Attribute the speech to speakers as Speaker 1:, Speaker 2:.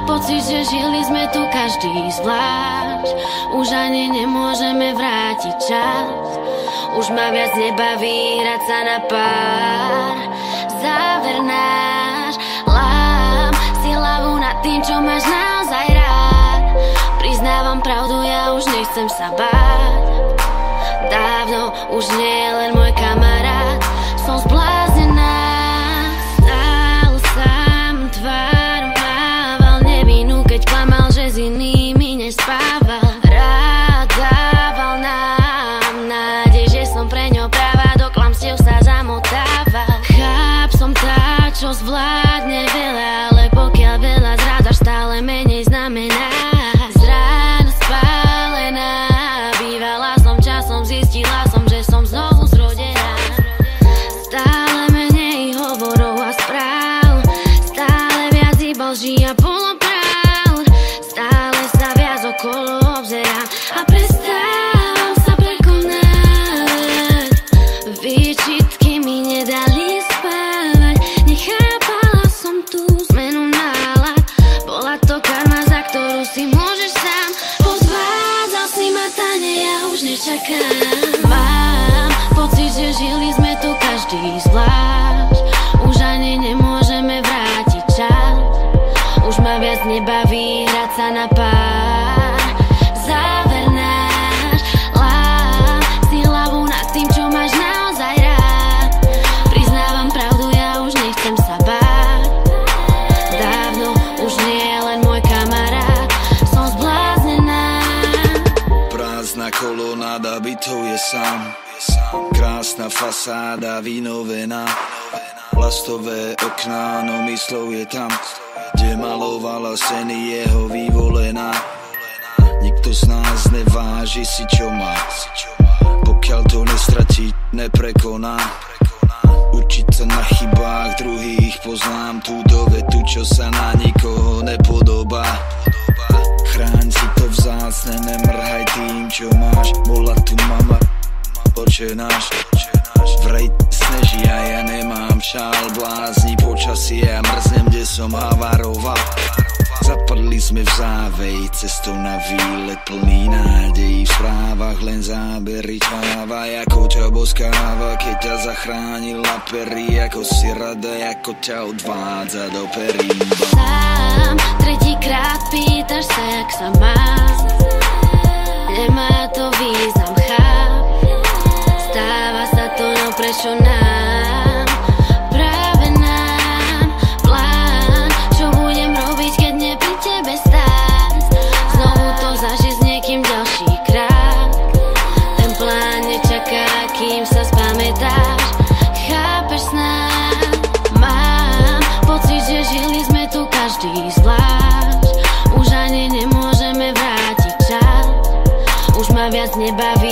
Speaker 1: pocit, že žili sme tu každý zvlášť. Už ani nemôžeme vrátiť čas. Už ma viac nebaví hrať sa na pár. Záver náš, lám si hlavu nad tým, čo máš naozaj rád. Priznávam pravdu, ja už nechcem sa báť. Dávno už nie je len môj kamarát. Som zbláznená, stále sám tvár mával. Nevinú, keď klamal, že s inými nespával. Rád dával nám nádej, že som pre ňo práva. Do klamstiev sa zamotával. Cháp som tá, čo zvládne veľa, ale pokiaľ veľa zrádzaš, stále menej znamená. Zrána spálená, bývala som časom, zistila som, že som znovu zrodená. Stále menej hovorov a správ, stále viac iba lží a polopravd. Stále sa viac okolo obzerám a prestávam sa prekonávať. Výčitky mi nedali spávať, nechápala som tú zmenu nálad. Bola to karma, za ktorú si môžeš sám. Pozvádzal si ma, Tane, ja už nečakám. Mám pocit, že žili sme tu každý zvlášť. Už ani nemôžeme vrátiť čas. Už ma viac nebaví hrať sa na pár. Záver náš, lám si hlavu nad tým, čo máš naozaj rád. Priznávam pravdu, ja už nechcem sa báť. Dávno už nie je len môj kamarát. Som zbláznená.
Speaker 2: Prázdna kolonáda bytov je sám. Krásna fasáda vynovená. Plastové okná, no myslov je tam, kde malovala scény jeho vyvolená. Nikto z nás neváži si, čo má, pokiaľ to nestratí, neprekoná. Učiť sa na chybách druhých, poznám túto vetu, čo sa na nikoho nepodobá. Chráň si to vzácne, nemrhaj tým, čo máš. Bola tu mama, oče náš. Vraj sneží a ja nemám šál. Blázni počasie a mrznem, kde som havaroval. Zapadli sme v záveji, cestou na výlet plný nádejí. V správach len zábery čáva, ako ťa boskáva, keď ťa zachránila perí. Ako si rada, ako ťa odvádza do perín.
Speaker 1: Sám tretíkrát pýtaš sa, jak sa mám. Nemá to význam, cháp. Stáva sa to, no prečo nám? Práve nám plán, čo budem robiť, keď nie pri tebe stáť. Znovu to zažiť s niekým ďalší krát. Ten plán nečaká, kým sa spamätáš. Chápeš snáď? Mám pocit, že žili sme tu každý zvlášť. Už ani nemôžeme vrátiť čas. Už ma viac nebaví